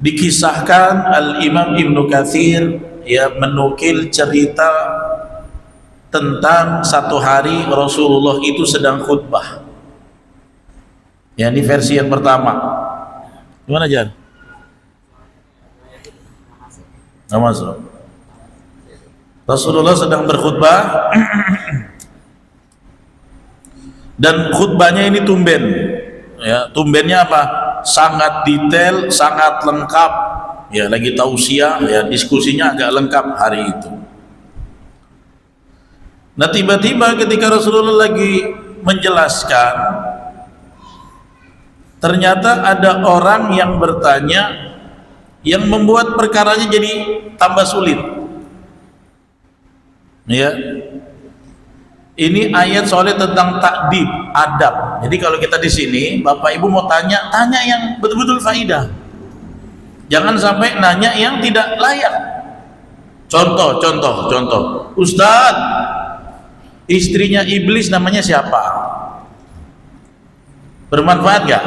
Dikisahkan Al-Imam Ibnu Katsir ya menukil cerita tentang satu hari Rasulullah itu sedang khutbah. Ya, ini versi yang pertama. Gimana, Jan? Nggak masuk. Rasulullah sedang berkhutbah dan khutbahnya ini tumben. Ya, tumbennya apa? Sangat detail, sangat lengkap. Ya, lagi tausiah, ya diskusinya agak lengkap hari itu. Nah, tiba-tiba ketika Rasulullah lagi menjelaskan, ternyata ada orang yang bertanya yang membuat perkaranya jadi tambah sulit. Ya. Ini ayat soalnya tentang takdib, adab. Jadi kalau kita di sini, Bapak Ibu mau tanya yang betul-betul faidah. Jangan sampai nanya yang tidak layak. Contoh. Ustadz, istrinya iblis namanya siapa? Bermanfaat gak?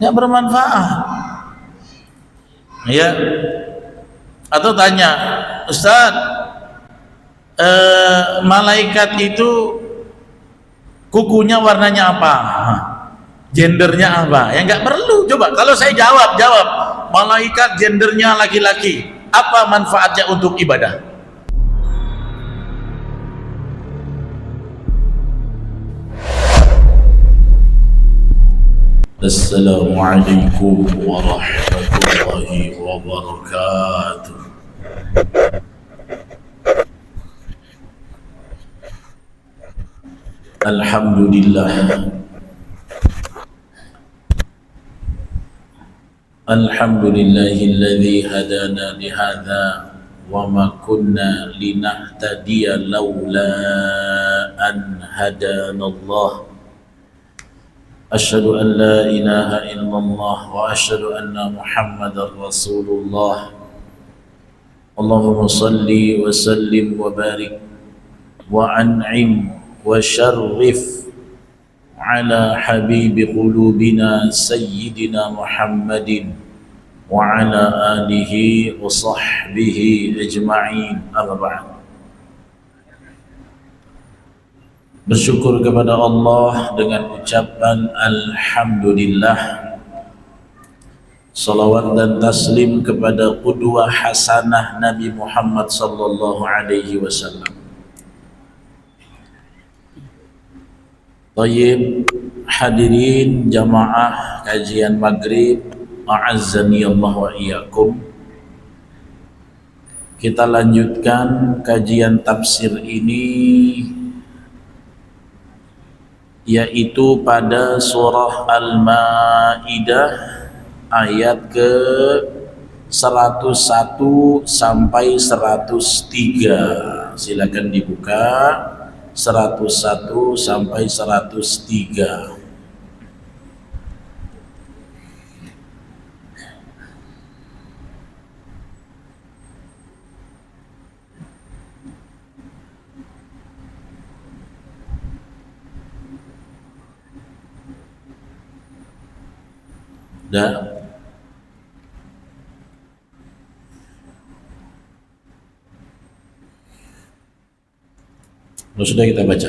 Ya bermanfaat. Ya. Atau tanya, Ustadz, malaikat itu kukunya warnanya apa? Gendernya apa? Ya nggak perlu. Coba kalau saya jawab malaikat gendernya laki-laki, apa manfaatnya untuk ibadah? Assalamualaikum warahmatullahi wabarakatuh. Alhamdulillahilladzi hadana lihadza wa ma kunna linahtadiya laula an hadanallah. Asyhadu an la ilaha illallah wa asyhadu anna Muhammadar Rasulullah. Allahumma salli wa sallim wa barik wa an'im wa syarrif ala habibi qulubina sayyidina Muhammadin wa ala alihi wa sahbihi ajma'in. Amma ba'd. Bersyukur kepada Allah dengan ucapan alhamdulillah. Salawat dan taslim kepada qudwah hasanah Nabi Muhammad sallallahu alaihi wasallam. Tayyib, hadirin jamaah kajian maghrib, a'azzani Allah wa iyyakum. Kita lanjutkan kajian tafsir ini, yaitu pada surah Al-Maidah ayat ke 101 sampai 103. Silakan dibuka 101 sampai 103. Dah. Sudah kita baca.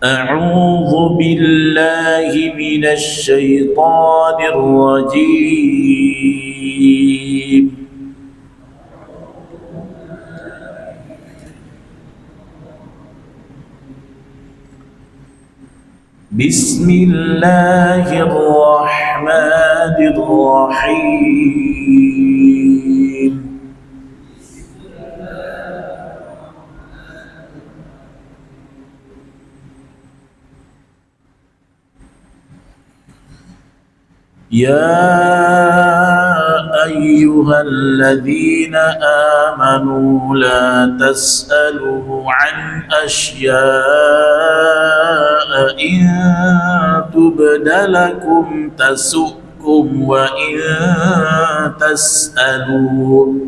A'udzu billahi minasy syaithanir rajim. Bismillahirrahmanirrahim. Ya ayyuhalladzina amanu la tas'alu an asya'a in tubdalakum tasukum wa in tas'alu.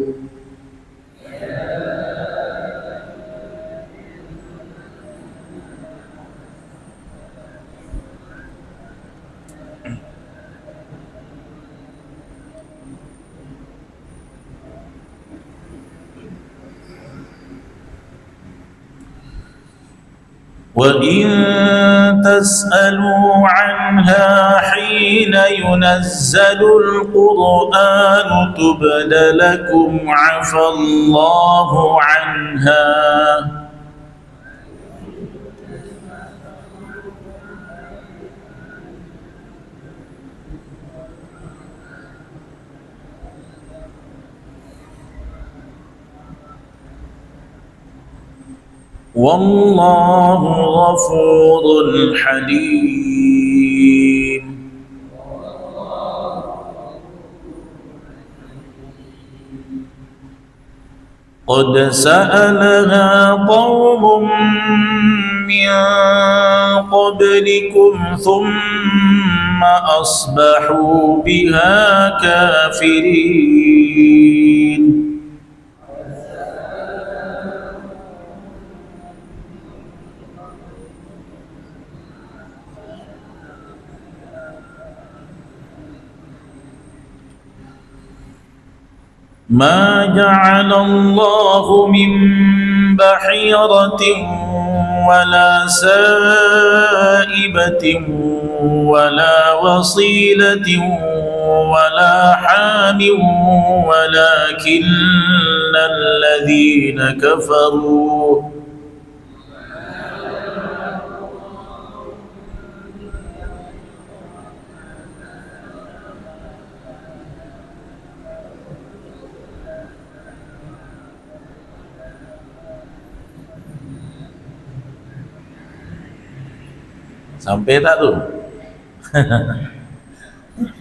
وَإِن تَسْأَلُوا عَنْهَا حِينَ يُنَزَّلُ الْقُرْآنُ تُبْدَ لَكُمْ عَفَا اللَّهُ عَنْهَا. Wallahu ghafurun halim. Qad sa'alaha qawmun min qablikum thumma asbahu biha kafirin. ما جعل الله من بحيرة ولا سائبة ولا وصيلة ولا حام ولكن الذين كفروا sampai tak tuh?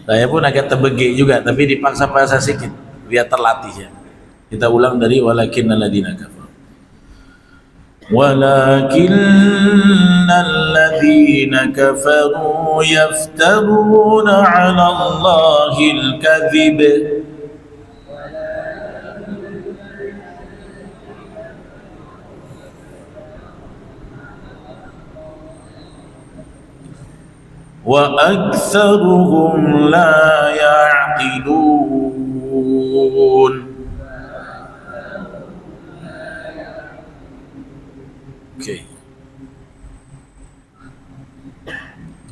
Saya pun agak terbegik juga, tapi dipaksa bahasa sedikit biar terlatih ya. Kita ulang dari walakinnal ladzina kafaru. Walakinnal ladzina kafaru yaftaruna 'ala Allahil kadhib. Wa aktsaruhum la ya'qilun. Oke.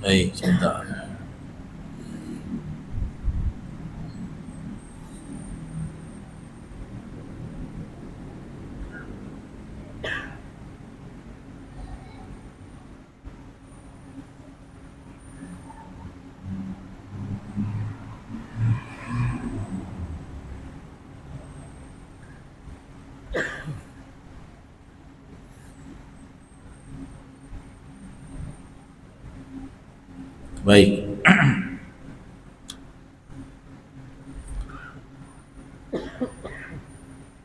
Baik, sebentar. Baik.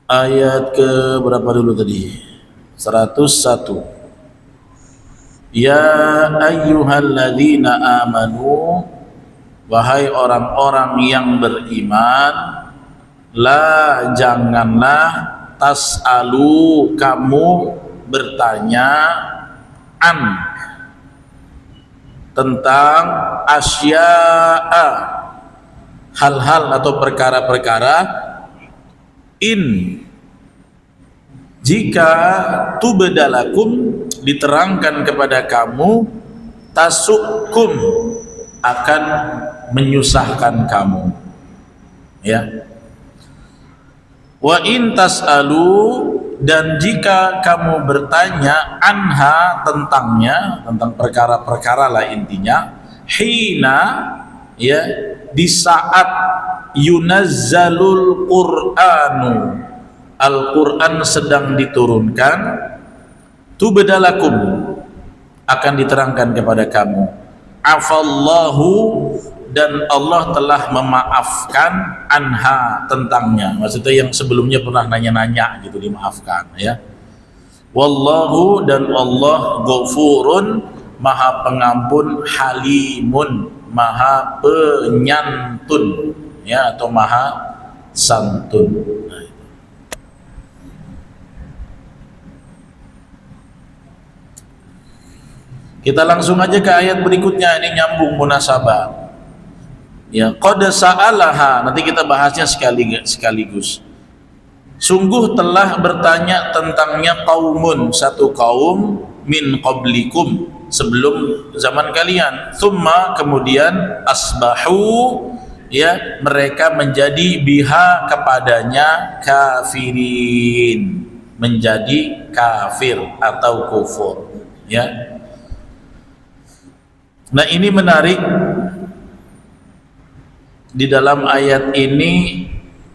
Ayat ke berapa dulu tadi? 101. Ya ayyuhalladzina amanu, wahai orang-orang yang beriman, la janganlah tas'alu kamu bertanya an tentang asya'a hal-hal atau perkara-perkara in jika tubdalakum diterangkan kepada kamu tasukum akan menyusahkan kamu ya. Wa in tas'alu, dan jika kamu bertanya anha tentangnya, tentang perkara-perkara lah intinya, hina ya, di saat yunazzalul qur'anu, Al-Quran sedang diturunkan, tubdalakum akan diterangkan kepada kamu, afallahu, dan Allah telah memaafkan anha tentangnya, maksudnya yang sebelumnya pernah nanya-nanya gitu dimaafkan ya. Wallahu, dan Allah ghafurun, maha pengampun, halimun, maha penyantun ya, atau maha santun. Kita langsung aja ke ayat berikutnya, ini nyambung munasabah. Ya, qad sa'alaha, nanti kita bahasnya sekaligus. Sungguh telah bertanya tentangnya qaumun, satu kaum, min qablikum, sebelum zaman kalian. Tsumma, kemudian asbahu, ya, mereka menjadi biha kepadanya kafirin, menjadi kafir atau kufur, ya. Nah, ini menarik. Di dalam ayat ini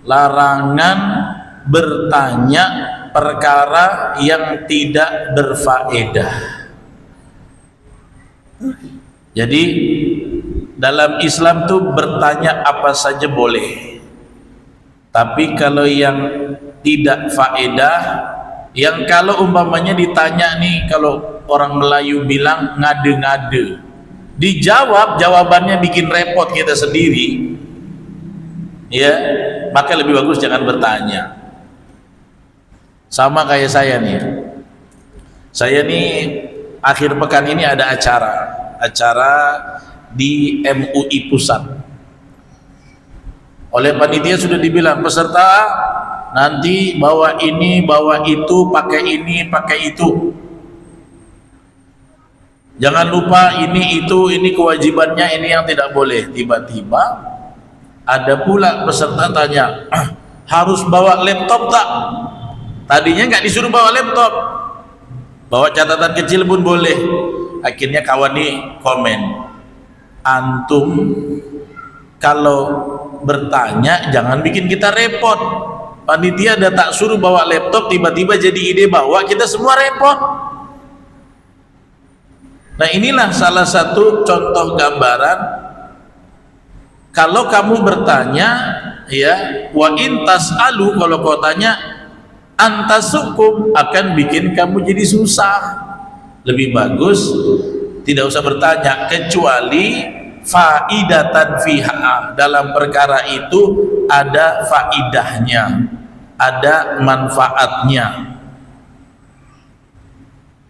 larangan bertanya perkara yang tidak berfaedah. Jadi dalam Islam tuh bertanya apa saja boleh, tapi kalau yang tidak faedah, yang kalau umpamanya ditanya nih, kalau orang Melayu bilang ngade-ngade, dijawab jawabannya bikin repot kita sendiri, ya, maka lebih bagus jangan bertanya. Sama kayak saya nih akhir pekan ini ada acara di MUI Pusat. Oleh panitia sudah dibilang peserta nanti bawa ini, bawa itu, pakai ini, pakai itu. Jangan lupa ini, itu, ini kewajibannya, ini yang tidak boleh. Tiba-tiba ada pula peserta tanya, harus bawa laptop tak? Tadinya nggak disuruh bawa laptop, bawa catatan kecil pun boleh. Akhirnya kawan nih komen, antum kalau bertanya jangan bikin kita repot. Panitia ada tak suruh bawa laptop, tiba-tiba jadi ide bawa, kita semua repot. Nah, inilah salah satu contoh gambaran kalau kamu bertanya, ya, wa in tas'alu, kalau kau tanya antasukum, akan bikin kamu jadi susah. Lebih bagus tidak usah bertanya, kecuali faidatan fiha, dalam perkara itu ada faidahnya, ada manfaatnya,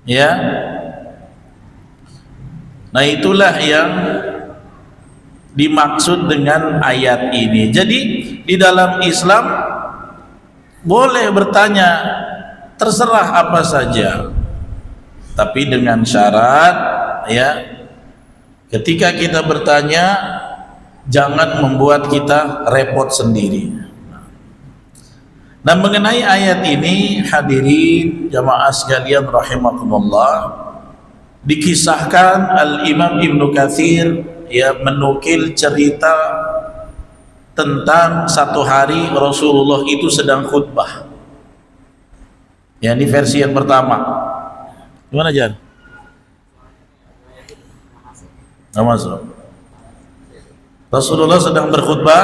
ya. Nah, itulah yang dimaksud dengan ayat ini. Jadi di dalam Islam boleh bertanya terserah apa saja, tapi dengan syarat, ya, ketika kita bertanya jangan membuat kita repot sendiri. Nah, mengenai ayat ini, hadirin jamaah sekalian rahimakumullah, dikisahkan Al-Imam Ibnu Katsir, ya, menukil cerita tentang satu hari Rasulullah itu sedang khutbah. Ya, ini versi yang pertama. Gimana, Jar? Nggak masuk. Rasulullah sedang berkhutbah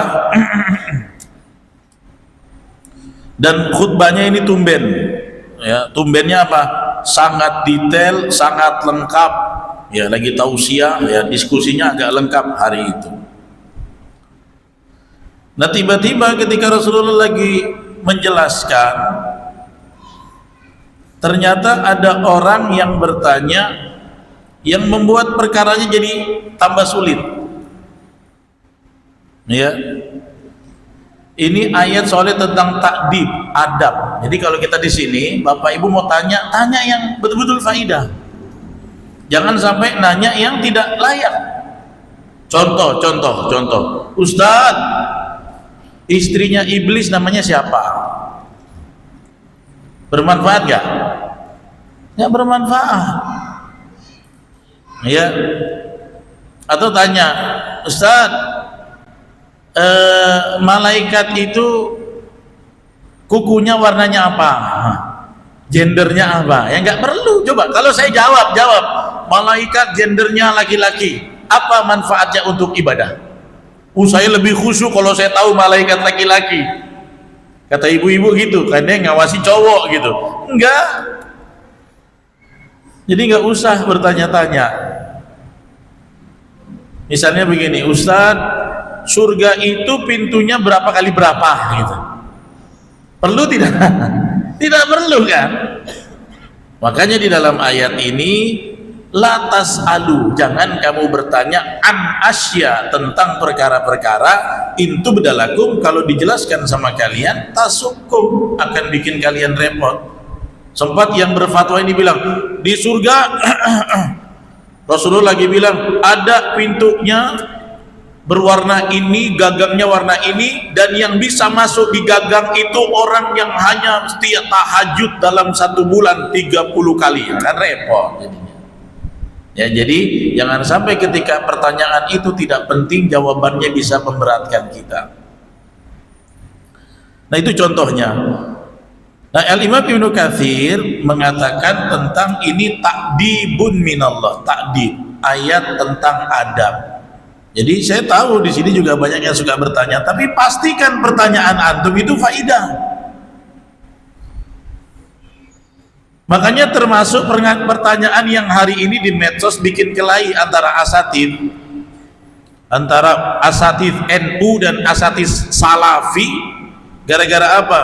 dan khutbahnya ini tumben. Ya, tumbennya apa? Sangat detail, sangat lengkap. Ya, lagi tausiah, ya, diskusinya agak lengkap hari itu. Nah, tiba-tiba ketika Rasulullah lagi menjelaskan, ternyata ada orang yang bertanya yang membuat perkaranya jadi tambah sulit. Ya, ini ayat soalnya tentang takdib, adab. Jadi kalau kita di sini, Bapak Ibu mau tanya yang betul-betul faidah. Jangan sampai nanya yang tidak layak. Contoh. Ustadz, istrinya iblis namanya siapa? Bermanfaat gak? Gak bermanfaat, ya. Atau tanya, Ustadz, malaikat itu kukunya warnanya apa? Gendernya apa? Ya nggak perlu. Coba kalau saya jawab malaikat gendernya laki-laki, apa manfaatnya untuk ibadah? Saya lebih khusyuk kalau saya tahu malaikat laki-laki. Kata ibu-ibu gitu, karena ngawasi cowok gitu. Enggak. Jadi nggak usah bertanya-tanya. Misalnya begini, Ustadz, surga itu pintunya berapa kali berapa gitu. Perlu tidak? Tidak perlu kan? Makanya di dalam ayat ini, la tas'alu, jangan kamu bertanya an asya, tentang perkara-perkara, intu bedalakum, kalau dijelaskan sama kalian tasukum, akan bikin kalian repot. Sempat yang berfatwa ini bilang di surga Rasulullah lagi bilang ada pintunya berwarna ini, gagangnya warna ini, dan yang bisa masuk di gagang itu orang yang hanya setiap tahajud dalam 1 bulan 30 kali. Kan repot jadinya. Ya, jadi jangan sampai ketika pertanyaan itu tidak penting jawabannya bisa memberatkan kita. Nah, itu contohnya. Nah, Al-Imam Ibnu Katsir mengatakan tentang ini ta'dibun minallah, ta'dib, ayat tentang adab. Jadi saya tahu di sini juga banyak yang suka bertanya, tapi pastikan pertanyaan antum itu faidah. Makanya termasuk pertanyaan yang hari ini di medsos bikin kelahi antara asatid, antara asatid NU dan asatid Salafi, gara-gara apa?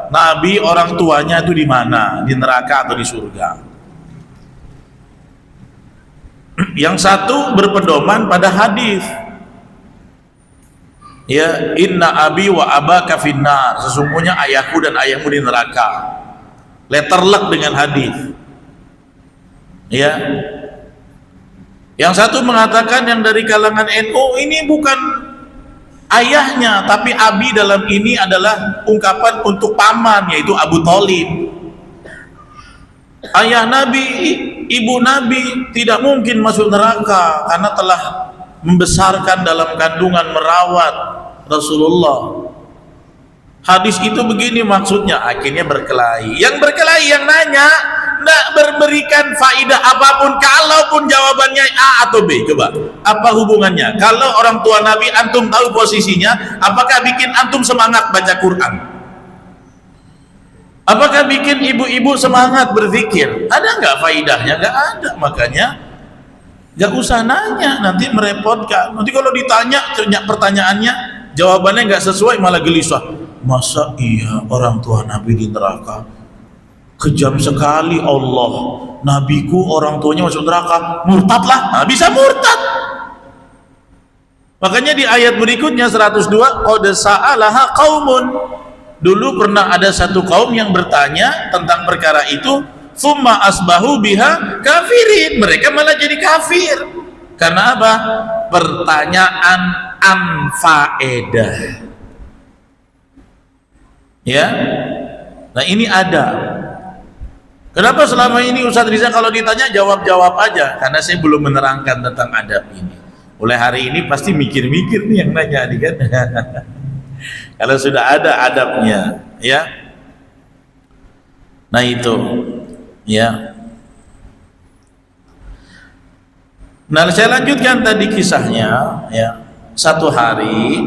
Nabi orang tuanya itu di mana? Di neraka atau di surga? Yang satu berpedoman pada hadis. Ya, inna abi wa abaka finnar. Sesungguhnya ayahku dan ayahmu di neraka. Letterlek dengan hadis. Ya. Yang satu mengatakan yang dari kalangan NU ini bukan ayahnya, tapi abi dalam ini adalah ungkapan untuk paman, yaitu Abu Thalib. Ayah Nabi, ibu Nabi tidak mungkin masuk neraka karena telah membesarkan dalam kandungan, merawat Rasulullah. Hadis itu begini maksudnya, akhirnya berkelahi. Yang berkelahi yang nanya tidak memberikan faidah apapun, kalaupun jawabannya A atau B. Coba, apa hubungannya? Kalau orang tua Nabi antum tahu posisinya, apakah bikin antum semangat baca Quran? Apakah bikin ibu-ibu semangat berzikir? Ada nggak faidahnya? Nggak ada. Makanya nggak usah nanya, nanti merepotkan. Nanti kalau ditanya pertanyaannya jawabannya nggak sesuai, malah gelisah. Masa iya orang tua Nabi di neraka? Kejam sekali Allah. Nabiku orang tuanya masuk neraka, murtadlah. Nah, bisa murtad. Makanya di ayat berikutnya 102, qad sa'alaha qaumun. Dulu pernah ada satu kaum yang bertanya tentang perkara itu, tsumma asbahu biha kafirin. Mereka malah jadi kafir. Karena apa? Pertanyaan anfaedah. Ya. Nah, ini ada. Kenapa selama ini Ustadz Riza kalau ditanya jawab-jawab aja? Karena saya belum menerangkan tentang adab ini. Mulai hari ini pasti mikir-mikir nih yang nanya nih kan. Kalau sudah ada adabnya, ya. Nah itu, ya. Nah, saya lanjutkan tadi kisahnya, ya. Satu hari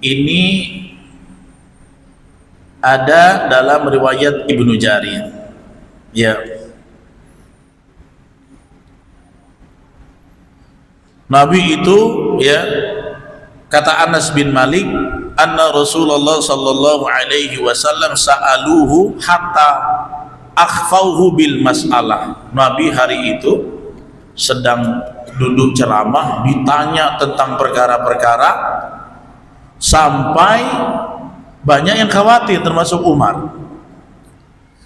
ini ada dalam riwayat Ibnu Jarir, ya, Nabi itu, ya, kata Anas bin Malik, anna Rasulullah sallallahu alaihi wasallam sa'aluhu hatta akhfauhu bil mas'alah. Nabi hari itu sedang duduk ceramah, ditanya tentang perkara-perkara sampai banyak yang khawatir, termasuk Umar.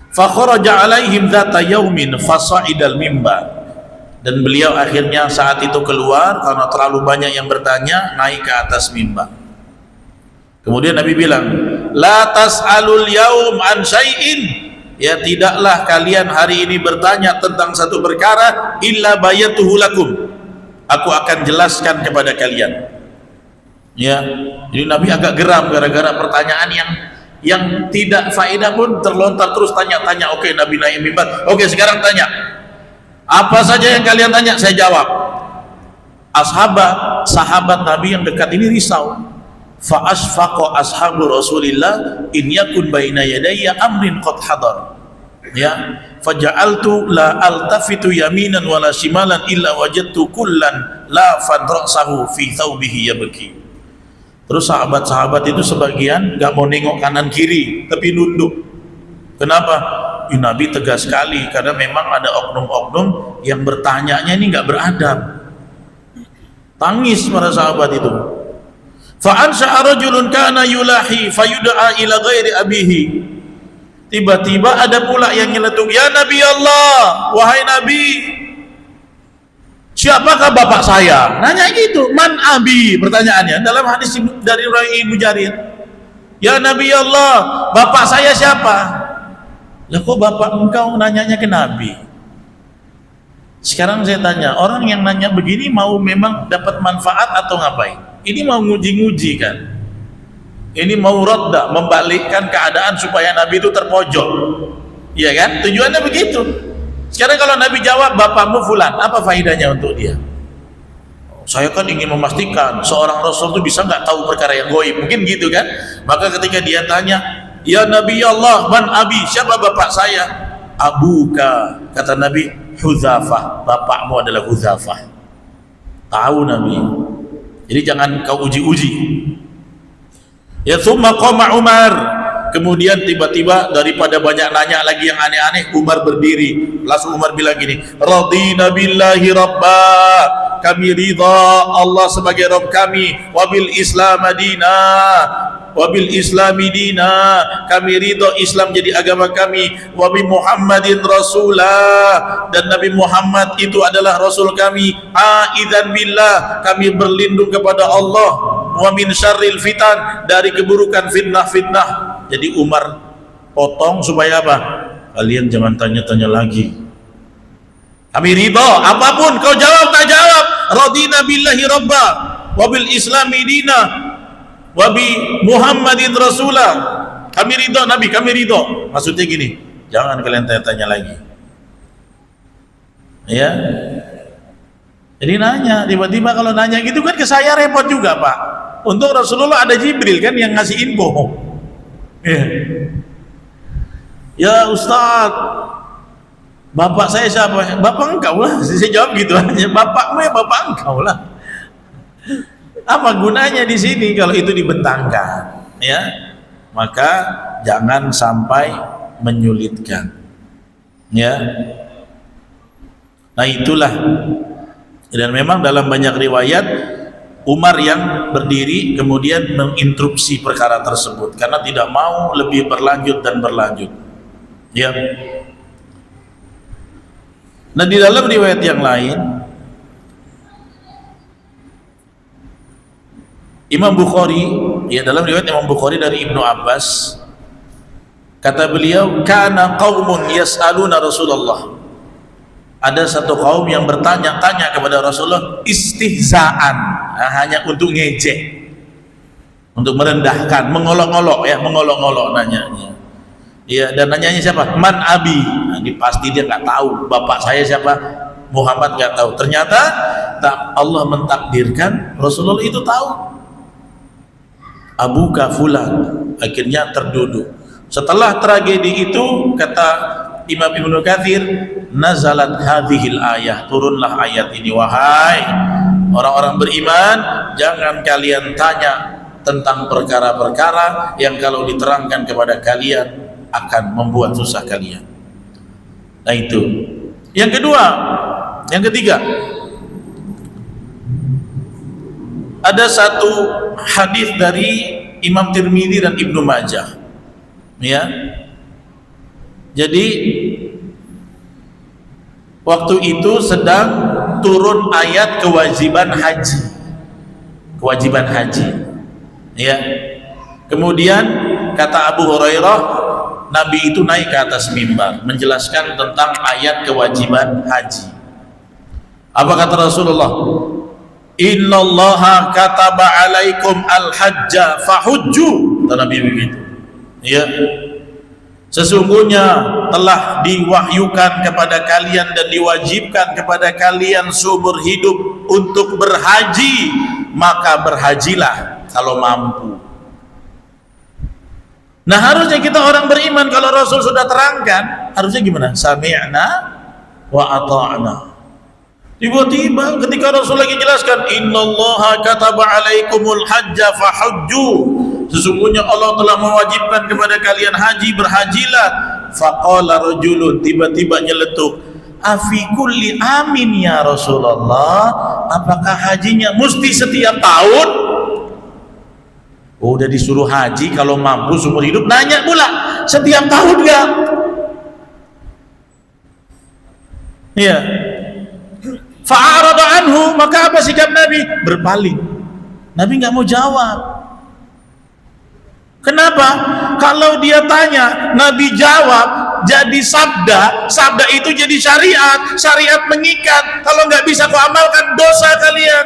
Fa kharaja alaihim dzata yaumin fasa'idal mimbar. Dan beliau akhirnya saat itu keluar karena terlalu banyak yang bertanya, naik ke atas mimbar. Kemudian Nabi bilang, la tas'alul yaum an syai'in, ya, tidaklah kalian hari ini bertanya tentang satu perkara illa bayatuhu lakum, aku akan jelaskan kepada kalian. Ya, jadi Nabi agak geram gara-gara pertanyaan yang tidak faedah pun terlontar terus, tanya-tanya. Oke, Nabi naik mimbar. Oke, sekarang tanya. Apa saja yang kalian tanya, saya jawab. Sahabat Nabi yang dekat ini risau. Fa asfaqa ashabu Rasulillah in yakun baina yadayya amrin qad hadar. Ya, faja'altu la altafitu yaminan wala shimalan illa wajadtu kullan la fadrasahu fi thawbihi yabki. Terus sahabat-sahabat itu sebagian gak mau nengok kanan kiri tapi nunduk. Kenapa? Nabi tegas sekali karena memang ada oknum-oknum yang bertanyanya ini gak beradab. Tangis para sahabat itu. Fa ansha'a rajulun kana yulahi fayud'a ila ghairi abihi. Tiba-tiba ada pula yang nyeletuk, ya Nabi Allah, wahai Nabi, siapakah bapak saya? Nanya gitu, man abi, pertanyaannya dalam hadis dari Ibnu Jarir. Ya Nabi Allah, bapak saya siapa? Lah kok bapak engkau nanyanya ke Nabi? Sekarang saya tanya, orang yang nanya begini mau memang dapat manfaat atau ngapain? Ini mau nguji-nguji kan? Ini mau rodda, membalikkan keadaan supaya Nabi itu terpojok, iya kan? Tujuannya begitu. Sekarang kalau Nabi jawab, bapakmu fulan, apa faedahnya untuk dia? Saya kan ingin memastikan seorang Rasul itu bisa nggak tahu perkara yang goib, mungkin gitu kan? Maka ketika dia tanya, ya Nabi Allah, man abi, siapa bapak saya? Abuka, kata Nabi, Hudzafah, bapakmu adalah Hudzafah. Tahu Nabi. Jadi jangan kau uji-uji. Ya tsumma qama Umar, kemudian tiba-tiba daripada banyak nanya lagi yang aneh-aneh, Umar berdiri. Langsung Umar bilang gini, radina billahi rabba, kami ridha Allah sebagai Rabb kami, wabil Islam madina, wabil Islami dina, kami ridha Islam jadi agama kami, wabi Muhammadin rasulah, dan Nabi Muhammad itu adalah Rasul kami, aidzan billah, kami berlindung kepada Allah, wa min syarril fitan, dari keburukan fitnah-fitnah. Jadi Umar potong supaya apa? Kalian jangan tanya-tanya lagi. Kami ridha, apapun kau jawab tak jawab, radina billahi rabba, wabil Islami dina, wabi Muhammadin rasulah, kami ridho Nabi, kami ridho. Maksudnya gini, jangan kalian tanya-tanya lagi, ya. Jadi nanya, tiba-tiba kalau nanya gitu kan ke saya repot juga Pak. Untuk Rasulullah ada Jibril kan yang ngasih info, ya Ustadz, bapak saya siapa? Bapak engkau lah. Saya jawab gitu aja, bapakmu ya bapak engkau lah. Apa gunanya di sini kalau itu dibentangkan, ya? Maka jangan sampai menyulitkan, ya. Nah itulah, dan memang dalam banyak riwayat Umar yang berdiri kemudian menginterupsi perkara tersebut karena tidak mau lebih berlanjut dan berlanjut, ya. Nah di dalam riwayat yang lain, Imam Bukhari, ya dalam riwayat Imam Bukhari dari Ibnu Abbas, kata beliau, kana qaumun yas'aluna Rasulullah, ada satu kaum yang bertanya-tanya kepada Rasulullah istihzaan, hanya untuk ngejek, untuk merendahkan, mengolok-olok, ya mengolok-olok nanyanya, ya. Dan nanyanya siapa? Man abi, nah, ini pasti dia nggak tahu bapak saya siapa, Muhammad nggak tahu. Ternyata Allah mentakdirkan Rasulullah itu tahu. Abuka fulan, akhirnya terduduk. Setelah tragedi itu, kata Imam Ibnu Katsir, nazalat hadhil ayah, turunlah ayat ini, wahai orang-orang beriman, jangan kalian tanya tentang perkara-perkara yang kalau diterangkan kepada kalian akan membuat susah kalian. Nah itu. Yang kedua, yang ketiga, ada satu hadis dari Imam Tirmidzi dan Ibnu Majah, ya. Jadi waktu itu sedang turun ayat kewajiban haji, ya. Kemudian kata Abu Hurairah, Nabi itu naik ke atas mimbar menjelaskan tentang ayat kewajiban haji. Apa kata Rasulullah? Innallaha kataba alaikum al-hajja fahujju, kata Nabi begitu, ya. Sesungguhnya telah diwahyukan kepada kalian dan diwajibkan kepada kalian seumur hidup untuk berhaji, maka berhajilah kalau mampu. Nah harusnya kita orang beriman, kalau Rasul sudah terangkan, harusnya gimana? Sami'na wa ata'na. Tiba-tiba ketika Rasul lagi jelaskan, innallaha kataba alaikumul hajja fahujju, sesungguhnya Allah telah mewajibkan kepada kalian haji, berhajilah. Faqala rajulun, tiba-tiba nyeletuk, afi kulli amin ya Rasulullah, apakah hajinya mesti setiap tahun? Udah disuruh haji kalau mampu seumur hidup, nanya pula setiap tahun nggak? Iya. Fa'arada anhu, maka apa sikap Nabi? Berpaling. Nabi nggak mau jawab. Kenapa? Kalau dia tanya, Nabi jawab, jadi sabda, sabda itu jadi syariat, syariat mengikat. Kalau nggak bisa kau amalkan, dosa kalian.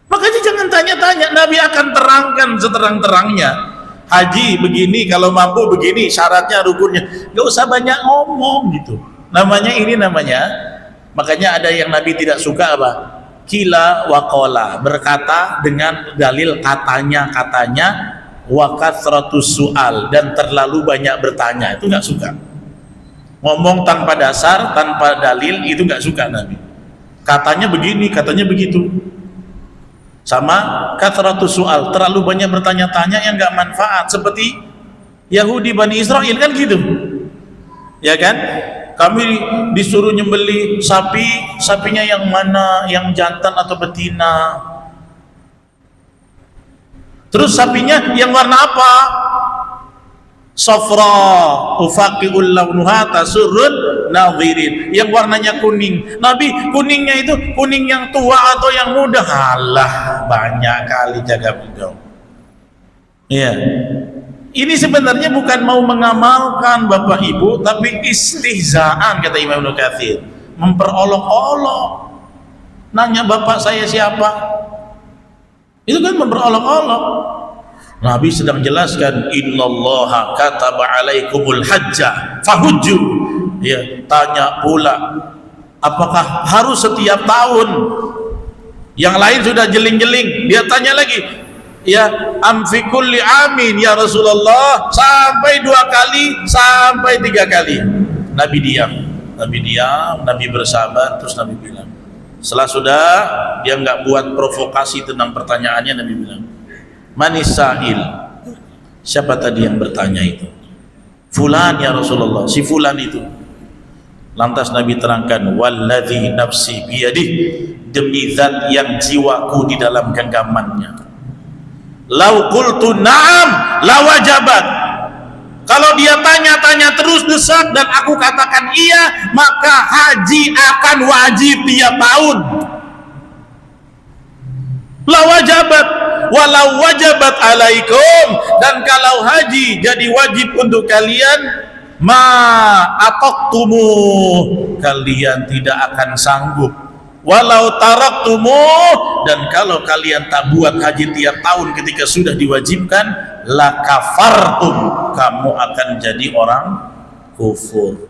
Makanya jangan tanya-tanya, Nabi akan terangkan seterang-terangnya. Haji begini, kalau mampu begini, syaratnya, rukunnya. Nggak usah banyak ngomong gitu. Namanya ini namanya. Makanya ada yang Nabi tidak suka apa? Kila wa qala, berkata dengan dalil katanya. Wa kathratus su'al, dan terlalu banyak bertanya, itu nggak suka. Ngomong tanpa dasar, tanpa dalil, itu nggak suka Nabi. Katanya begini, katanya begitu. Sama kathratus su'al, terlalu banyak bertanya-tanya yang nggak manfaat, seperti Yahudi Bani Israel kan gitu, ya kan? Kami disuruh nyembeli sapi, sapinya yang mana, yang jantan atau betina? Terus sapinya yang warna apa? Safra ufaqiul launuha tasurrun nadhirin, yang warnanya kuning. Nabi, kuningnya itu kuning yang tua atau yang muda? Halah, banyak kali jaga engkau. Iya. Ini sebenarnya bukan mau mengamalkan Bapak Ibu, tapi istihzaan, kata Imam Ibnu Katsir. Memperolok-olok. Nanya bapak saya siapa? Itu kan memperolok-olok. Nabi sedang jelaskan, innallaha kataba alaikumul hajja fahujju. Ya, tanya pula, apakah harus setiap tahun? Yang lain sudah jeling-jeling, dia tanya lagi, ya amfi kulli amin ya Rasulullah, sampai 2 kali, sampai 3 kali. Nabi diam, Nabi bersabar. Terus Nabi bilang, setelah sudah dia nggak buat provokasi tentang pertanyaannya, Nabi bilang, manis sa'il, siapa tadi yang bertanya itu? Fulan ya Rasulullah, si fulan itu. Lantas Nabi terangkan, walladzi nafsi biyadih, demi zat yang jiwaku di dalam genggamannya, lau qultu na'am lawajabat, kalau dia tanya-tanya terus desak dan aku katakan iya, maka haji akan wajib tiap tahun. La wajabat, walau wajabat alaikum, dan kalau haji jadi wajib untuk kalian, ma ataqtumu, kalian tidak akan sanggup. Walau taraktumu, dan kalau kalian tak buat haji tiap tahun ketika sudah diwajibkan, la kafartum, kamu akan jadi orang kufur.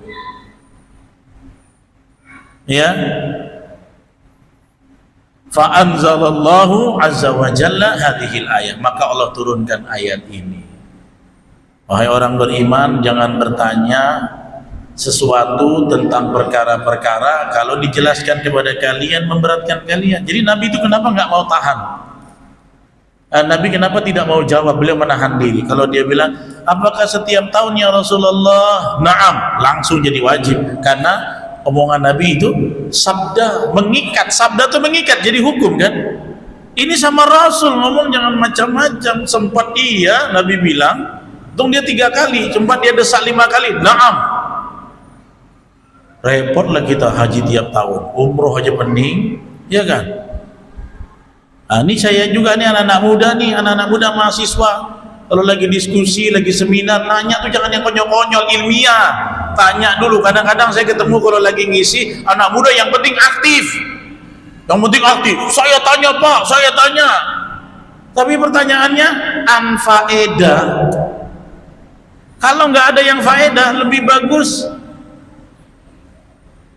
Ya. Fa anzalallahu azza wa jalla hadhil ayat, maka Allah turunkan ayat ini. Wahai orang beriman, jangan bertanya sesuatu tentang perkara-perkara kalau dijelaskan kepada kalian memberatkan kalian. Jadi Nabi itu kenapa nggak mau tahan? Nabi kenapa tidak mau jawab? Beliau menahan diri. Kalau dia bilang, apakah setiap tahun ya Rasulullah? Naam, langsung jadi wajib. Karena omongan Nabi itu sabda, mengikat. Sabda itu mengikat, jadi hukum kan? Ini sama Rasul ngomong jangan macam-macam. Sempat iya Nabi bilang, untung dia 3 kali, sempat dia desak 5 kali. Naam. Repotlah kita haji tiap tahun, umroh aja pening, ya kan? Ini saya juga nih anak-anak muda nih, anak-anak muda mahasiswa, kalau lagi diskusi, lagi seminar, nanya tuh jangan yang konyol-konyol, ilmiah. Tanya dulu. Kadang-kadang saya ketemu kalau lagi ngisi anak muda, yang penting aktif, yang penting aktif. Saya tanya Pak, saya tanya, tapi pertanyaannya anfaedah. Kalau nggak ada yang faedah, lebih bagus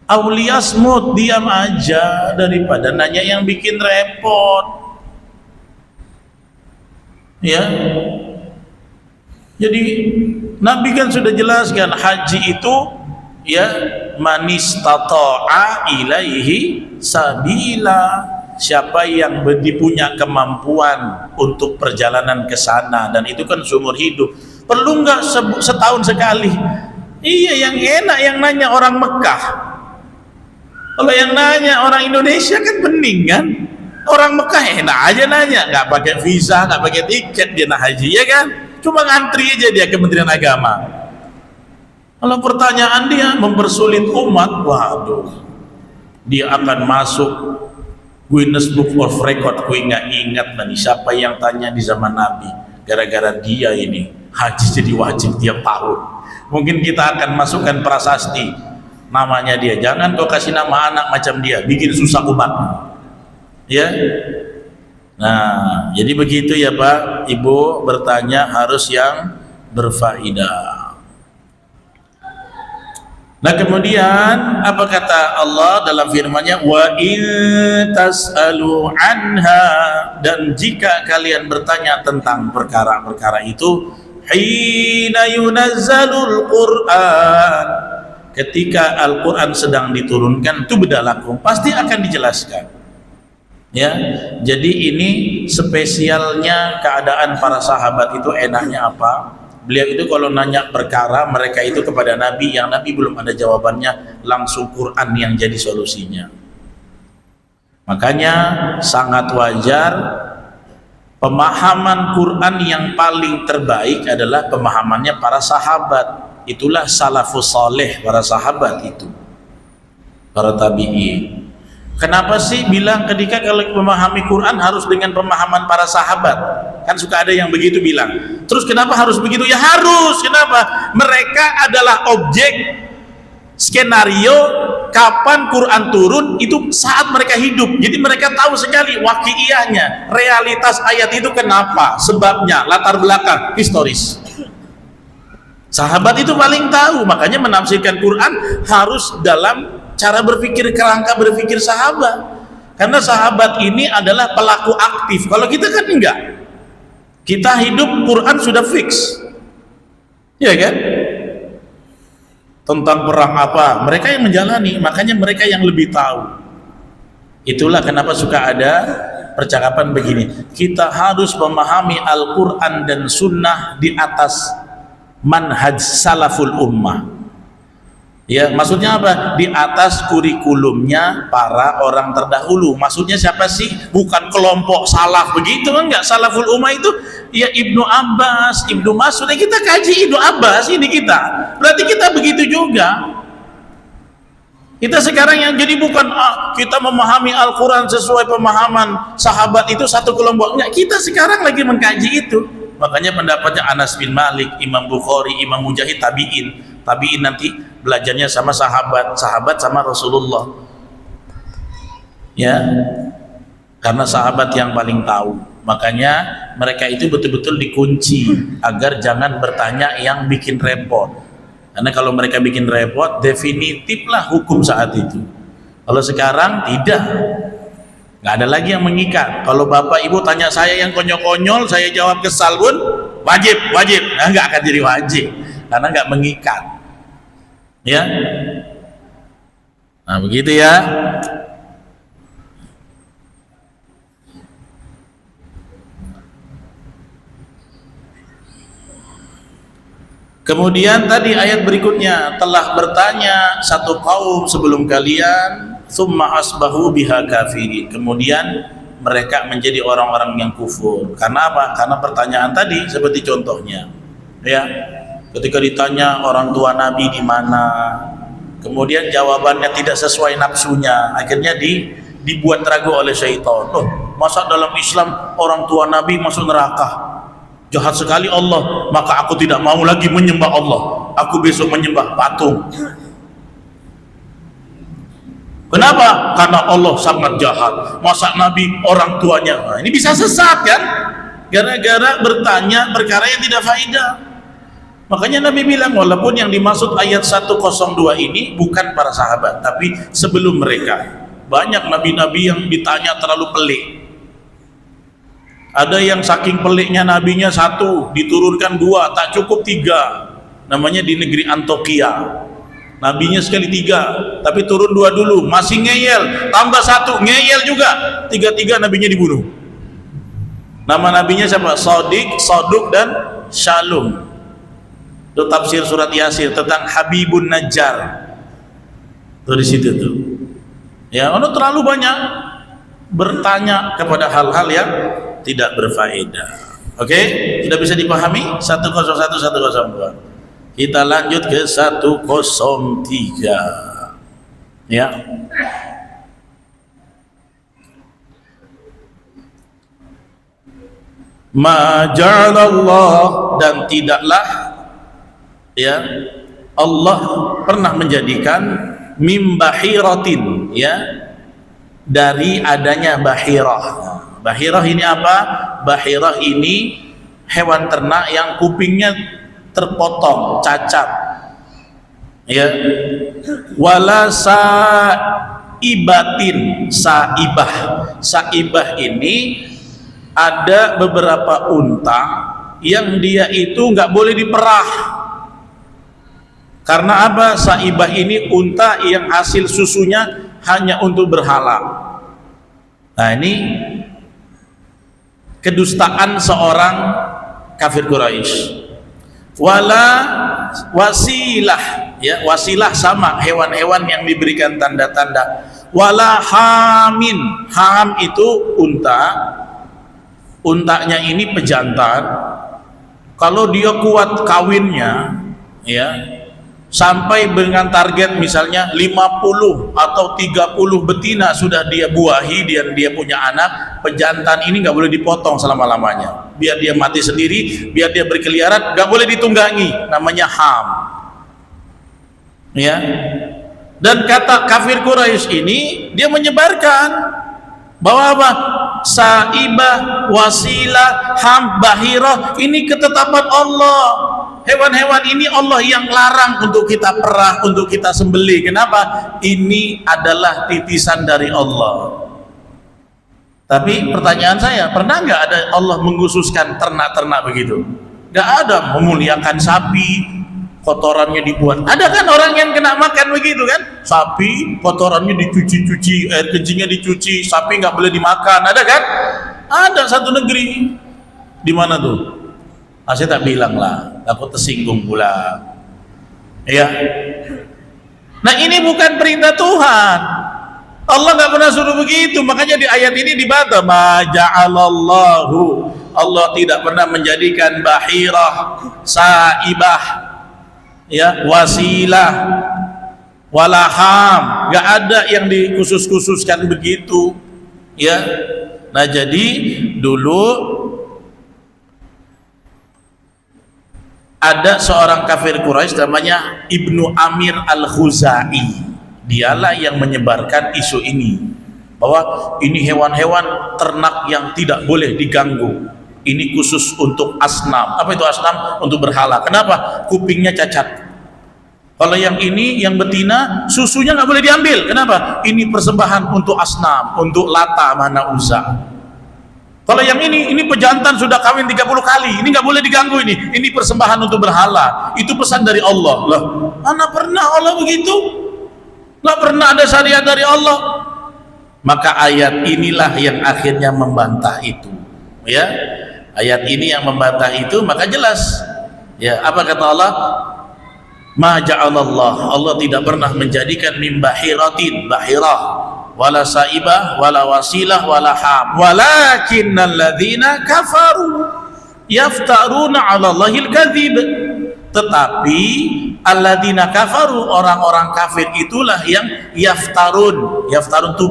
aulia smooth, diam aja daripada nanya yang bikin repot. Ya, jadi Nabi kan sudah jelaskan haji itu ya manis tata'a ilaihi sabila, siapa yang punya kemampuan untuk perjalanan ke sana, dan itu kan seumur hidup. Perlu nggak setahun sekali? Iya, yang enak yang nanya orang Mekah. Kalau yang nanya orang Indonesia kan pening kan? Orang Mekah enak aja nanya, nggak pakai visa, nggak pakai tiket dia nak haji, ya kan? Cuma ngantri aja dia ke Kementerian Agama. Kalau pertanyaan dia mempersulit umat, waduh, dia akan masuk Guinness Book of Record. Gue nggak ingat nih siapa yang tanya di zaman Nabi, gara-gara dia ini haji jadi wajib tiap tahun. Mungkin kita akan masukkan prasasti namanya dia. Jangan kau kasih nama anak macam dia, bikin susah umat, ya. Nah, jadi begitu ya Pak Ibu, bertanya harus yang berfaedah. Nah, kemudian apa kata Allah dalam firman-Nya, wa in tas'alu anha, dan jika kalian bertanya tentang perkara-perkara itu, hina yunazzalul Qur'an, ketika Al-Qur'an sedang diturunkan, tubdalakum, pasti akan dijelaskan. Ya, jadi ini spesialnya keadaan para sahabat itu enaknya apa? Beliau itu kalau nanya perkara mereka itu kepada Nabi yang Nabi belum ada jawabannya, langsung Quran yang jadi solusinya. Makanya sangat wajar pemahaman Quran yang paling terbaik adalah pemahamannya para sahabat. Itulah salafus saleh, para sahabat itu, para tabi'in. Kenapa sih bilang ketika kalau memahami Quran harus dengan pemahaman para sahabat? Kan suka ada yang begitu bilang. Terus kenapa harus begitu? Ya harus. Kenapa? Mereka adalah objek skenario kapan Quran turun itu saat mereka hidup. Jadi mereka tahu sekali waqi'iyahnya, realitas ayat itu kenapa, sebabnya, latar belakang, historis. Sahabat itu paling tahu, makanya menafsirkan Quran harus dalam cara berpikir, kerangka berpikir sahabat. Karena sahabat ini adalah pelaku aktif. Kalau kita kan enggak. Kita hidup Quran sudah fix, ya kan? Tentang perang apa, mereka yang menjalani, makanya mereka yang lebih tahu. Itulah kenapa suka ada percakapan begini. Kita harus memahami Al-Quran dan Sunnah di atas manhaj salaful ummah. Ya, maksudnya apa? Di atas kurikulumnya para orang terdahulu. Maksudnya siapa sih? Bukan kelompok salaf begitu, enggak. Salaful ummah itu ya Ibnu Abbas, Ibnu Mas'ud. Kita kaji Ibnu Abbas ini kita. Berarti kita begitu juga. Kita sekarang yang jadi bukan kita memahami Al-Quran sesuai pemahaman sahabat itu satu kelompok. Enggak, kita sekarang lagi mengkaji itu. Makanya pendapatnya Anas bin Malik, Imam Bukhari, Imam Mujahid, tabi'in. Tabi'in nanti belajarnya sama sahabat, sahabat sama Rasulullah. Ya. Karena sahabat yang paling tahu. Makanya mereka itu betul-betul dikunci agar jangan bertanya yang bikin repot. Karena kalau mereka bikin repot, definitiflah hukum saat itu. Kalau sekarang tidak. Nggak ada lagi yang mengikat. Kalau bapak ibu tanya saya yang konyol-konyol, saya jawab kesal pun wajib. Nah, nggak akan jadi wajib karena nggak mengikat. Ya, nah begitu ya. Kemudian tadi ayat berikutnya, telah bertanya satu kaum sebelum kalian, tsumma asbahu biha kafirin. Kemudian mereka menjadi orang-orang yang kufur. Karena apa? Karena pertanyaan tadi seperti contohnya, ya. Ketika ditanya orang tua Nabi di mana, kemudian jawabannya tidak sesuai nafsunya, akhirnya dibuat ragu oleh syaitan. Loh, masa dalam Islam orang tua Nabi masuk neraka? Jahat sekali Allah, maka aku tidak mau lagi menyembah Allah. Aku besok menyembah patung. Kenapa? Karena Allah sangat jahat. Masa Nabi orang tuanya? Nah, ini bisa sesat kan? Gara-gara bertanya perkara yang tidak faedah. Makanya Nabi bilang, walaupun yang dimaksud ayat 102 ini bukan para sahabat, tapi sebelum mereka. Banyak nabi-nabi yang ditanya terlalu pelik. Ada yang saking peliknya nabinya satu, diturunkan dua, tak cukup tiga. Namanya di negeri Antioquia. Nabinya sekali tiga, tapi turun dua dulu, masih ngeyel, tambah satu, ngeyel juga. Tiga-tiga nabinya dibunuh. Nama nabinya siapa? Shadiq, Saduk, dan Shalom. Itu tafsir surat Yasin tentang Habibun Najjar. Tuh di situ tuh. Ya, ono terlalu banyak. bertanya kepada hal-hal yang tidak berfaedah. Oke, sudah bisa dipahami? 101 102. Kita lanjut ke 103. Ya. Ma ja'alallah, dan tidaklah ya Allah pernah menjadikan mim bahiratin, ya, dari adanya bahirah. Bahirah ini apa? Bahirah ini hewan ternak yang kupingnya terpotong, cacat. Ya. Wala saibatin, saibah. Saibah ini ada beberapa unta yang dia itu nggak boleh diperah. Karena apa? Saibah ini unta yang hasil susunya hanya untuk berhala. Nah, ini kedustaan seorang kafir Quraisy. Wala wasilah, ya, wasilah sama hewan-hewan yang diberikan tanda-tanda. Wala hamin, ham itu unta. Untanya ini pejantan. Kalau dia kuat kawinnya, ya, sampai dengan target misalnya 50 atau 30 betina sudah dia buahi, dia punya anak, pejantan ini nggak boleh dipotong selama-lamanya, biar dia mati sendiri, biar dia berkeliaran, nggak boleh ditunggangi, namanya ham, ya. Dan kata kafir Quraisy ini dia menyebarkan bahwa apa? Saibah, wasilah, ham, bahirah ini ketetapan Allah. Hewan-hewan ini Allah yang larang untuk kita perah, untuk kita sembelih. Kenapa? Ini adalah titisan dari Allah. Tapi pertanyaan saya, pernah nggak ada Allah mengkhususkan ternak-ternak begitu? Nggak ada. Memuliakan sapi, kotorannya dibuat. Ada kan orang yang kena makan begitu kan? Sapi kotorannya dicuci-cuci, air kencingnya dicuci, sapi nggak boleh dimakan. Ada kan? Ada satu negeri. Di mana tuh? Saya tak bilang lah, aku tersinggung pula. Ya. Nah, ini bukan perintah Tuhan. Allah nggak pernah suruh begitu. Makanya di ayat ini dibantah, ma ja'alallahu, Allah tidak pernah menjadikan bahirah, saibah, ya, wasilah, walaham, nggak ada yang dikhusus-khususkan begitu, ya. Nah, jadi dulu ada seorang kafir Quraisy namanya Ibnu Amir Al-Khuzai. Dialah yang menyebarkan isu ini, bahwa ini hewan-hewan ternak yang tidak boleh diganggu. Ini khusus untuk asnam. Apa itu asnam? Untuk berhala. Kenapa? Kupingnya cacat. Kalau yang ini, yang betina, susunya nggak boleh diambil. Kenapa? Ini persembahan untuk asnam, untuk Lata, Mana, Uzza. Kalau yang ini pejantan sudah kawin 30 kali, ini nggak boleh diganggu, ini persembahan untuk berhala. Itu pesan dari Allah. Lah, mana pernah Allah begitu? Nggak pernah ada syariat dari Allah. Maka ayat inilah yang akhirnya membantah itu, ya. Ayat ini yang membantah itu, maka jelas, ya, apa kata Allah? Ma ja'alallah, Allah tidak pernah menjadikan min bahiratin, bahirah, wala saibah, wala wasilah, wala ham, walakinnal ladzina kafaru yaftaruna 'ala Allahil kadzib. Tetapi alladzina kafaru, orang-orang kafir itulah yang yaftarun. Yaftarun itu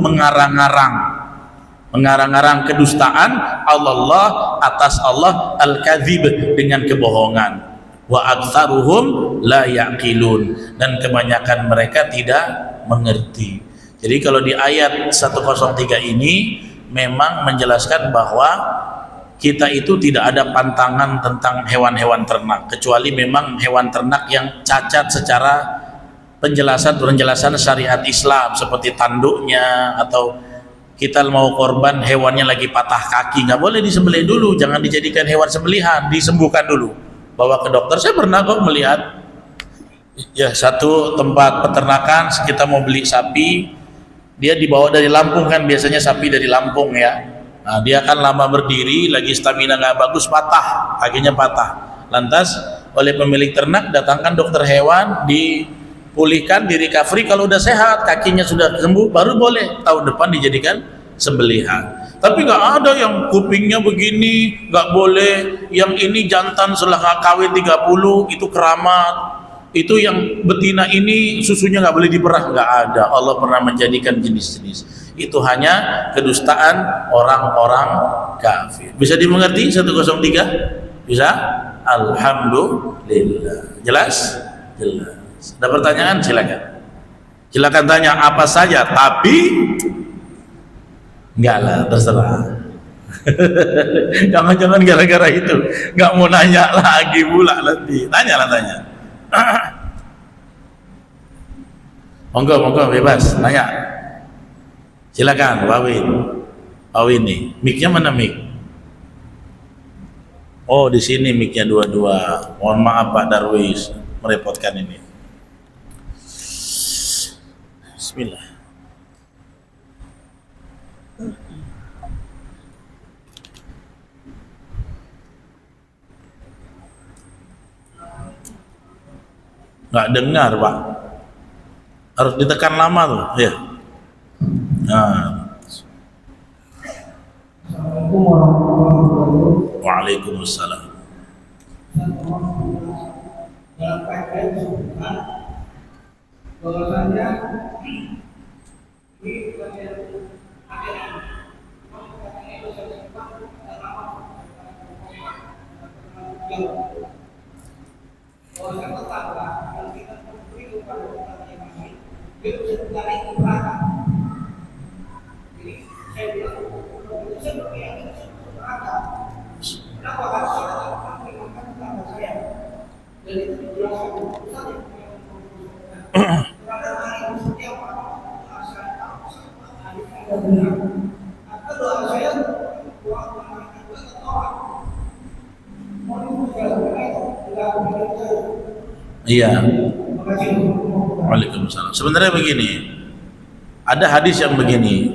mengarang-arang kedustaan Allah atas Allah, al-kadzib, dengan kebohongan. Wa aktsaruhum la yaqilun, dan kebanyakan mereka tidak mengerti. Jadi kalau di ayat 103 ini memang menjelaskan bahwa kita itu tidak ada pantangan tentang hewan-hewan ternak, kecuali memang hewan ternak yang cacat secara penjelasan syariat Islam, seperti tanduknya, atau kita mau korban hewannya lagi patah kaki, nggak boleh disembelih dulu, jangan dijadikan hewan sembelihan, disembuhkan dulu, bawa ke dokter. Saya pernah kok melihat, ya, satu tempat peternakan, kita mau beli sapi, dia dibawa dari Lampung kan, biasanya sapi dari Lampung, ya. Nah, dia kan lama berdiri, lagi stamina nggak bagus, patah, kakinya patah. Lantas oleh pemilik ternak datangkan dokter hewan, dipulihkan, di recovery. Kalau udah sehat, kakinya sudah sembuh, baru boleh tahun depan dijadikan sembelihan. Tapi nggak ada yang kupingnya begini, nggak boleh, yang ini jantan setelah kawin 30 itu keramat, itu yang betina ini susunya nggak boleh diperah, nggak ada. Allah pernah menjadikan jenis-jenis itu hanya kedustaan orang-orang kafir. Bisa dimengerti 103? Bisa? Alhamdulillah. Jelas? Jelas. Ada pertanyaan? Silakan. Silakan tanya apa saja, tapi enggak lah, terserah. Jangan-jangan gara-gara itu nggak mau nanya lagi pula nanti. Tanyalah, tanya. Monggo bebas nanya. Silakan, Wawin. Wawin nih. Mic-nya mana mic? Oh, di sini mic-nya dua-dua. Mohon maaf Pak Darwis, merepotkan ini. Bismillah. Nggak dengar Pak, harus ditekan lama tuh ya. Nah. Assalamualaikum warahmatullahi wabarakatuh. Waalaikumsalam. Dalam kaitan disebutkan bahwasanya ini bagian akhirnya Iya. Waalaikumsalam. Sebenarnya begini, ada hadis yang begini,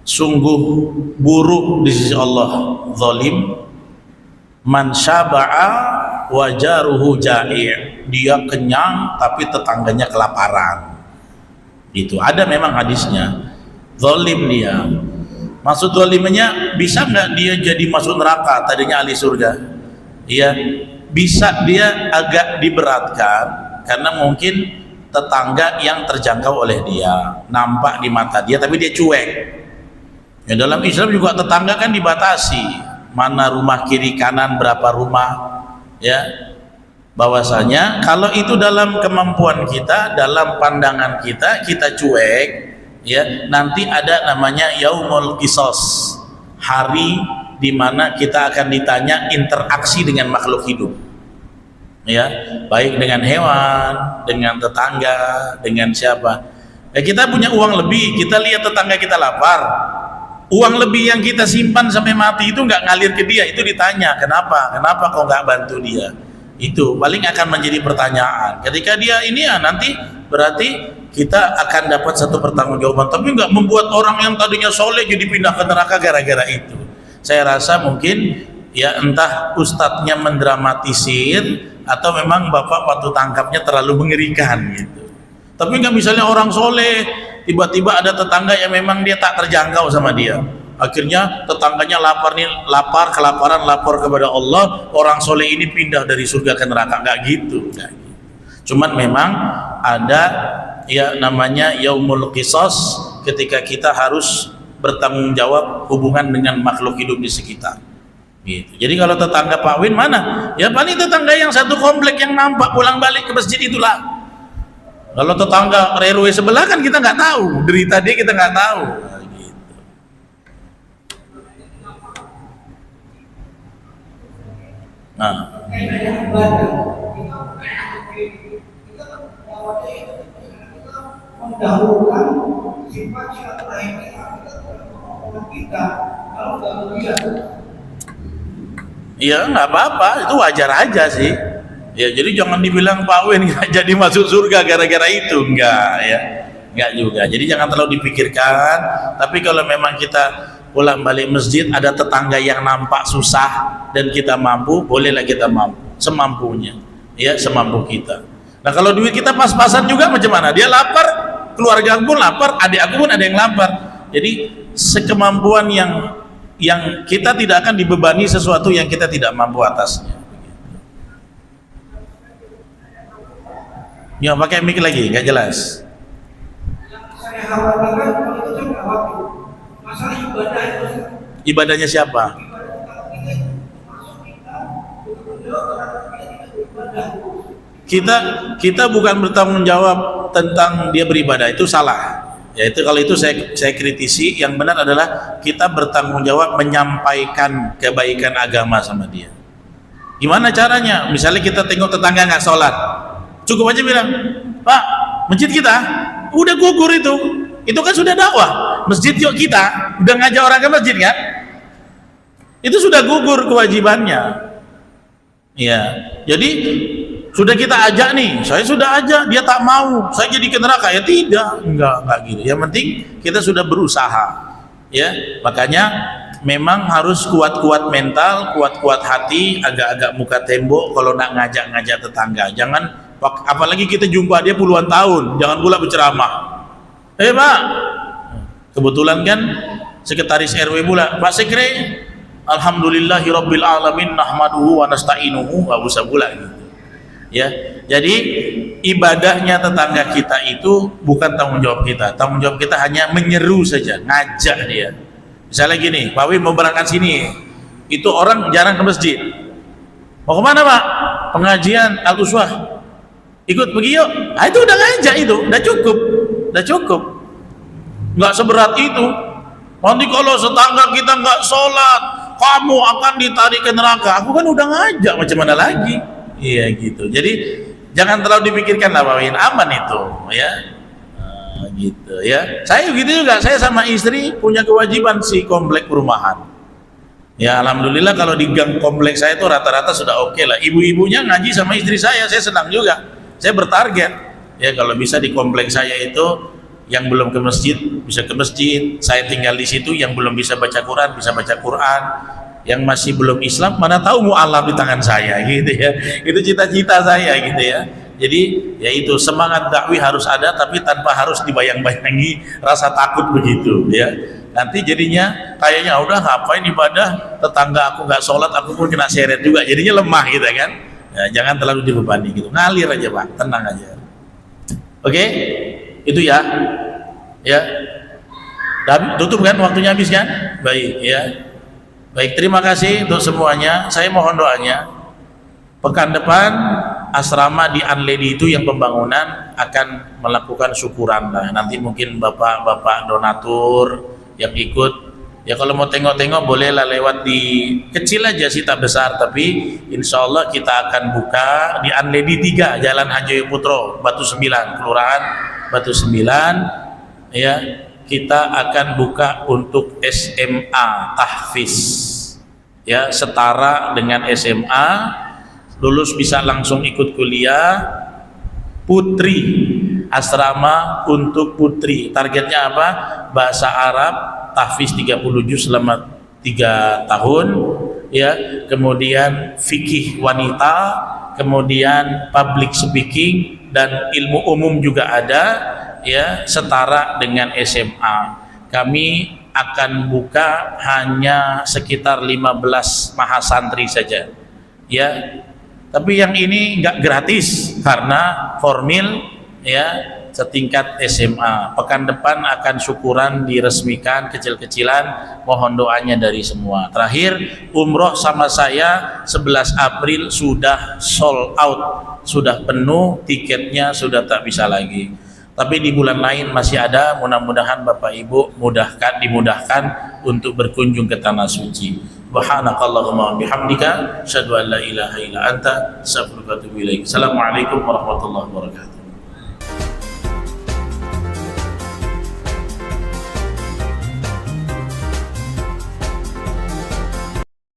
sungguh buruk di sisi Allah zalim man syaba'a wa jaruhu ja'i', dia kenyang tapi tetangganya kelaparan. Itu ada memang hadisnya. Zalim dia. Maksud zalimnya, bisa nggak dia jadi masuk neraka tadinya ahli surga? Iya, bisa. Dia agak diberatkan karena mungkin tetangga yang terjangkau oleh dia, nampak di mata dia tapi dia cuek. Ya, dalam Islam juga tetangga kan dibatasi, mana rumah kiri kanan berapa rumah, ya. Bahwasanya kalau itu dalam kemampuan kita, dalam pandangan kita, kita cuek, ya, nanti ada namanya yaumul qisas, hari di mana kita akan ditanya interaksi dengan makhluk hidup, ya, baik dengan hewan, dengan tetangga, dengan siapa. Ya, kita punya uang lebih, kita lihat tetangga kita lapar, uang lebih yang kita simpan sampai mati itu nggak ngalir ke dia, itu ditanya kenapa kok nggak bantu dia. Itu paling akan menjadi pertanyaan ketika dia ini, ya nanti berarti kita akan dapat satu pertanggungjawaban. Tapi nggak membuat orang yang tadinya soleh jadi pindah ke neraka gara-gara itu. Saya rasa mungkin ya entah ustadznya mendramatisir atau memang bapak waktu tangkapnya terlalu mengerikan gitu. Tapi nggak, misalnya orang soleh tiba-tiba ada tetangga yang memang dia tak terjangkau sama dia, akhirnya tetangganya lapar kelaparan, lapor kepada Allah, orang soleh ini pindah dari surga ke neraka. Nggak gitu. Cuman memang ada ya namanya yaumul qisas, ketika kita harus bertanggung jawab hubungan dengan makhluk hidup di sekitar gitu. Jadi kalau tetangga Pak Win mana? Ya paling tetangga yang satu komplek yang nampak pulang balik ke masjid itulah. Kalau tetangga RW sebelah kan kita nggak tahu, derita dia kita nggak tahu. Nah, mendahulukan sifat silaturahim kita kalau nggak begitu. iya nggak apa-apa, itu wajar aja sih. Ya, jadi jangan dibilang Pak Win nggak jadi masuk surga gara-gara itu, enggak ya, enggak juga. Jadi jangan terlalu dipikirkan. Tapi kalau memang kita pulang balik masjid ada tetangga yang nampak susah dan kita mampu, bolehlah kita mampu semampunya, ya semampu kita. Nah kalau duit kita pas-pasan juga macam mana? Dia lapar, keluarga aku pun lapar, adik aku pun ada yang lapar. Jadi sekemampuan yang kita tidak akan dibebani sesuatu yang kita tidak mampu atasnya. Ya, pakai mic lagi, nggak jelas. Saya khawatirkan kalau itu saya nggak waktu. Masalah ibadah itu. Ibadahnya siapa? Kita bukan bertanggung jawab tentang dia beribadah, itu salah. Ya, itu kalau itu saya kritisi. Yang benar adalah kita bertanggung jawab menyampaikan kebaikan agama sama dia. Gimana caranya? Misalnya kita tengok tetangga nggak sholat, cukup aja bilang, Pak, masjid kita udah gugur itu kan sudah dakwah. Masjid yuk kita udah ngajak orang ke masjid kan, itu sudah gugur kewajibannya. Ya, jadi sudah kita ajak nih, saya sudah ajak, dia tak mau, saya jadi ke neraka. Ya tidak, enggak gitu. Yang penting kita sudah berusaha. Ya, makanya memang harus kuat-kuat mental, kuat-kuat hati, agak-agak muka tembok kalau nak ngajak-ngajak tetangga. Jangan, apalagi kita jumpa dia puluhan tahun, jangan pula berceramah. Pak, kebetulan kan sekretaris RW pula, Pak Sekre, alhamdulillahirabbil alamin nahmaduhu wa nasta'inuhu, enggak usah pula gitu. Ya, jadi ibadahnya tetangga kita itu bukan tanggung jawab kita. Tanggung jawab kita hanya menyeru saja, ngajak dia. Misalnya gini, Pak Win mau berangkat sini, itu orang jarang ke masjid. Mau kemana Pak? Pengajian Al-Uswah. Ikut pergi yuk. Nah, itu udah ngajak, itu udah cukup. Nggak seberat itu. Nanti kalau tetangga kita nggak sholat, kamu akan ditarik ke neraka. Aku kan udah ngajak, macam mana lagi? Iya gitu. Jadi jangan terlalu dipikirkan lah Pak Win, aman itu ya. Gitu ya. Saya begitu juga, saya sama istri punya kewajiban si komplek perumahan. Ya alhamdulillah kalau di gang komplek saya itu rata-rata sudah oke lah. Ibu-ibunya ngaji sama istri saya senang juga. Saya bertarget ya kalau bisa di komplek saya itu yang belum ke masjid bisa ke masjid. Saya tinggal di situ, yang belum bisa baca Quran bisa baca Quran. Yang masih belum Islam mana tahu mu'alaf di tangan saya gitu ya. Itu cita-cita saya gitu ya. Jadi ya itu semangat dakwah harus ada, tapi tanpa harus dibayang-bayangi rasa takut begitu ya. Nanti jadinya kayaknya udah ngapain ibadah, tetangga aku nggak sholat aku pun kena seret juga, jadinya lemah gitu kan ya. Jangan terlalu dibebani gitu, ngalir aja Pak, tenang aja. Oke, itu ya. Dan tutup kan, waktunya habis kan? Baik ya. Baik, terima kasih untuk semuanya. Saya mohon doanya. Pekan depan asrama di Unlady itu yang pembangunan akan melakukan syukuran lah. Nanti mungkin bapak-bapak donatur yang ikut. Ya kalau mau tengok-tengok bolehlah lewat di kecil aja sih, tak besar. Tapi insya Allah kita akan buka di Unlady 3 Jalan Haji Putro, Batu 9, Kelurahan Batu 9. Ya. Kita akan buka untuk SMA tahfiz ya, setara dengan SMA, lulus bisa langsung ikut kuliah. Putri, asrama untuk putri, targetnya apa? Bahasa Arab tahfiz 30 juz selama 3 tahun ya, kemudian fikih wanita, kemudian public speaking dan ilmu umum juga ada ya, setara dengan SMA. Kami akan buka hanya sekitar 15 mahasantri saja ya, tapi yang ini nggak gratis karena formil ya, setingkat SMA. Pekan depan akan syukuran diresmikan kecil-kecilan, mohon doanya dari semua. Terakhir, umroh sama saya 11 April sudah sold out, sudah penuh, tiketnya sudah tak bisa lagi. Tapi di bulan lain masih ada, mudah-mudahan Bapak Ibu dimudahkan untuk berkunjung ke tanah suci. Subhanakallahumma bihamdika asyhadu an la ilaha illa anta astaghfiruka wa atubu ilaik. Assalamualaikum warahmatullahi wabarakatuh.